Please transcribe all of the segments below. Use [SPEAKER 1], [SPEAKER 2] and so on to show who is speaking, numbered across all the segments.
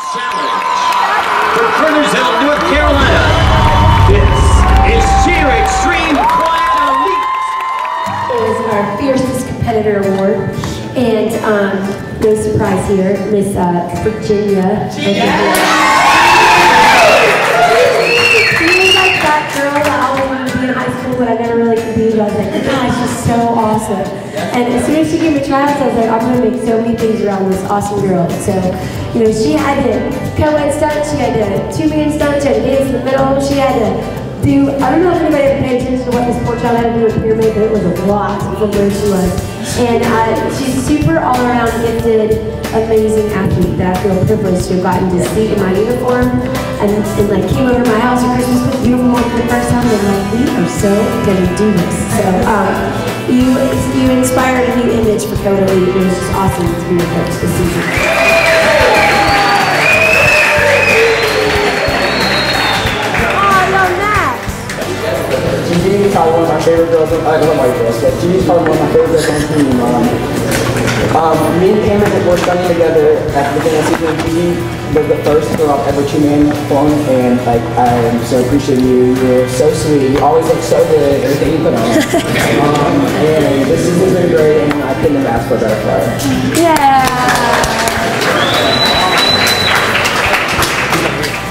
[SPEAKER 1] Challenge from Kernersville, North Carolina. This is Cheer Extreme Choir Elite.
[SPEAKER 2] It was our Fiercest Competitor Award, and no surprise here, Miss Virginia. She was like that girl that I always wanted to be in high school, but I never really competed. I was like, gosh, she's so awesome. And as soon as she gave me tryouts, I was like, I'm going to make so many things around this awesome girl. So, you know, she had to co-ed stunt, she had to two-man stunt, she had to dance in the middle, she had to do, I don't know if anybody ever paid attention to what this poor child had to do with pyramid, but it was a lot from where she was. And she's super all-around gifted, amazing athlete that I feel privileged to have gotten to see in my uniform and like came over to my house for Christmas with the uniform for the first time, and I'm like, we are so gonna do this. So you inspired a new image for Code Elite. It was just awesome to be your coach this season.
[SPEAKER 3] Gigi is probably one of my favorite girls. I love my girls, but Gigi's probably one of my favorite girls on the team. Me and Cameron were studying together at the beginning of the season. Gigi was the first to throw up ever two-man form, and like I'm so appreciative of you. You're so sweet. You always look so good. Everything you put on. And this season's been great, and I couldn't have asked for a better player.
[SPEAKER 2] Yeah.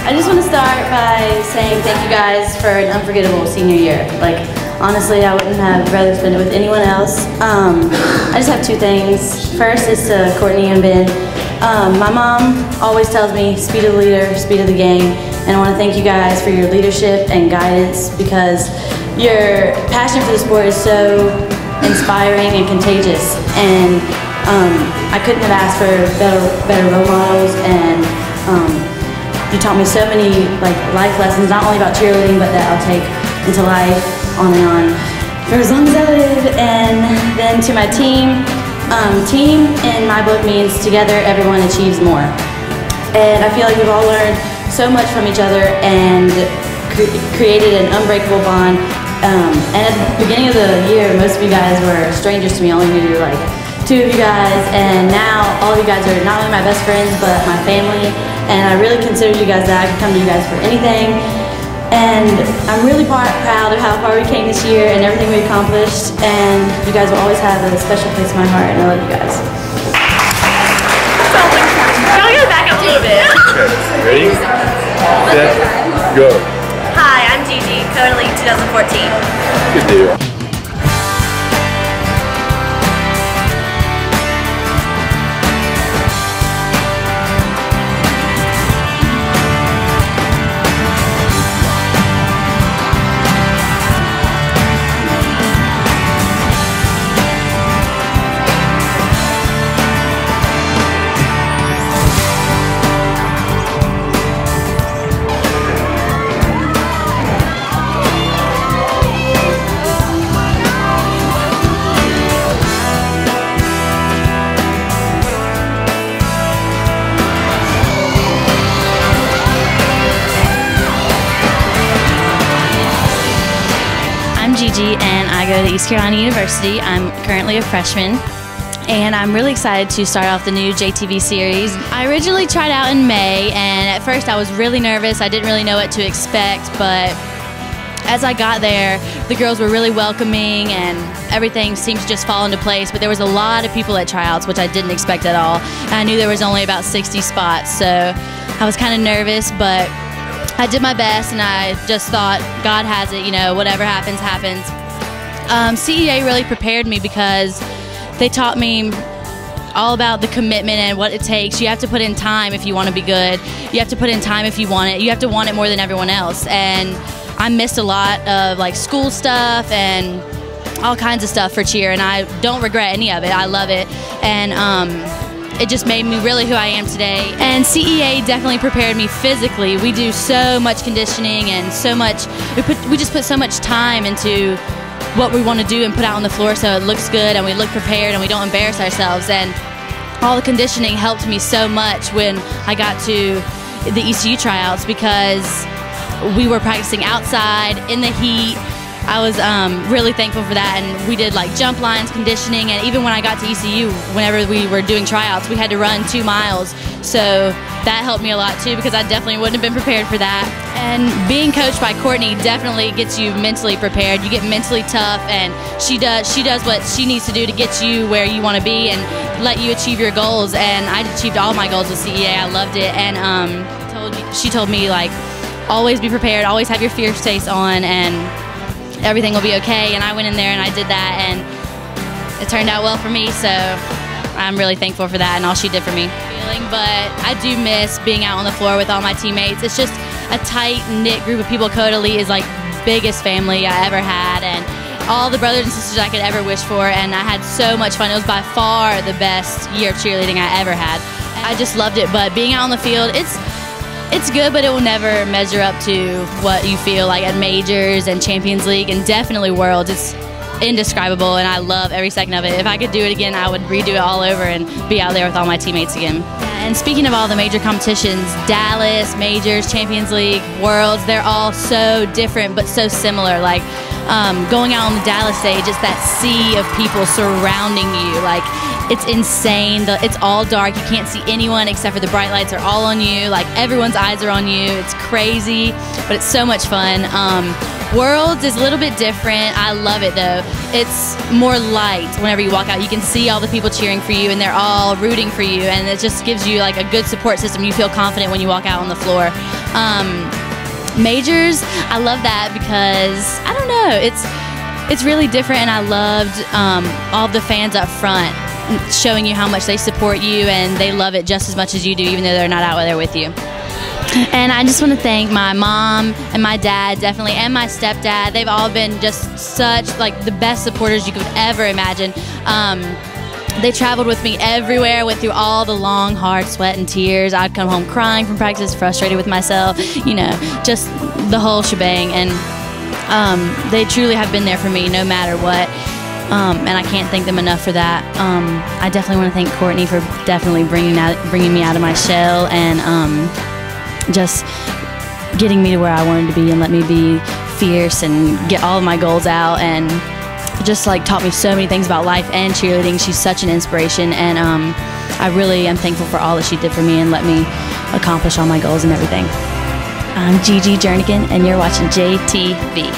[SPEAKER 4] I just want to start by saying thank you guys for an unforgettable senior year. Like, honestly, I wouldn't have rather spent it with anyone else. I just have two things. First is to Courtney and Ben. My mom always tells me, speed of the leader, speed of the game. And I want to thank you guys for your leadership and guidance, because your passion for the sport is so inspiring and contagious. And I couldn't have asked for better role models, and you taught me so many life lessons, not only about cheerleading, but that I'll take into life, on and on, for as long as I live. And then to my team, team in my book means together everyone achieves more. And I feel like we've all learned so much from each other and created an unbreakable bond. And at the beginning of the year, most of you guys were strangers to me. I only knew like two of you guys, and now all of you guys are not only my best friends, but my family. And I really consider you guys that I can come to you guys for anything. And I'm really proud of how far we came this year and everything we accomplished. And you guys will always have a special place in my heart, and I love you guys.
[SPEAKER 5] Y'all gotta back up a little bit.
[SPEAKER 6] Okay, ready, set, go.
[SPEAKER 5] Hi, I'm Gigi, Code Elite 2014.
[SPEAKER 6] Good deal.
[SPEAKER 4] I'm Gigi, and I go to East Carolina University. I'm currently a freshman, and I'm really excited to start off the new JTV series. I originally tried out in May, and at first I was really nervous. I didn't really know what to expect, but as I got there, the girls were really welcoming, and everything seemed to just fall into place. But there was a lot of people at tryouts, which I didn't expect at all. And I knew there was only about 60 spots, so I was kind of nervous, but I did my best, and I just thought, God has it, you know, whatever happens, happens. CEA really prepared me because they taught me all about the commitment and what it takes. You have to put in time if you want to be good. You have to put in time if you want it. You have to want it more than everyone else. And I missed a lot of like school stuff and all kinds of stuff for cheer, and I don't regret any of it. I love it. And it just made me really who I am today. And CEA definitely prepared me physically. We do so much conditioning and so much, we just put so much time into what we want to do and put out on the floor so it looks good and we look prepared and we don't embarrass ourselves. And all the conditioning helped me so much when I got to the ECU tryouts, because we were practicing outside in the heat I was really thankful for that, and we did like jump lines, conditioning, and even when I got to ECU, whenever we were doing tryouts, we had to run 2 miles. So that helped me a lot too, because I definitely wouldn't have been prepared for that. And being coached by Courtney definitely gets you mentally prepared. You get mentally tough, and she does what she needs to do to get you where you want to be and let you achieve your goals. And I achieved all my goals with CEA. I loved it, and she told me, like, always be prepared, always have your fear face on, and everything will be okay. And I went in there and I did that, and it turned out well for me, so I'm really thankful for that and all she did for me. But I do miss being out on the floor with all my teammates. It's just a tight-knit group of people. Code Elite is like biggest family I ever had, and all the brothers and sisters I could ever wish for, and I had so much fun. It was by far the best year of cheerleading I ever had. I just loved it, but being out on the field, it's good, but it will never measure up to what you feel like at majors and Champions League and definitely Worlds. It's indescribable, and I love every second of it. If I could do it again, I would redo it all over and be out there with all my teammates again. And speaking of all the major competitions, Dallas, majors, Champions League, Worlds, they're all so different but so similar. Like going out on the Dallas stage, it's that sea of people surrounding you. Like, it's insane. It's all dark. You can't see anyone except for the bright lights are all on you. Like, everyone's eyes are on you. It's crazy, but it's so much fun. Worlds is a little bit different. I love it though. It's more light whenever you walk out. You can see all the people cheering for you, and they're all rooting for you, and it just gives you like a good support system. You feel confident when you walk out on the floor. Majors, I love that because, I don't know, it's really different, and I loved all the fans up front showing you how much they support you, and they love it just as much as you do, even though they're not out there with you. And I just want to thank my mom and my dad, definitely, and my stepdad. They've all been just such, like, the best supporters you could ever imagine. They traveled with me everywhere. I went through all the long, hard sweat and tears. I'd come home crying from practice, frustrated with myself, you know, just the whole shebang. And they truly have been there for me no matter what. And I can't thank them enough for that. I definitely want to thank Courtney for definitely bringing me out of my shell, and just getting me to where I wanted to be and let me be fierce and get all of my goals out, and just like taught me so many things about life and cheerleading. She's such an inspiration, and I really am thankful for all that she did for me and let me accomplish all my goals and everything. I'm Gigi Jernigan, and you're watching JTV.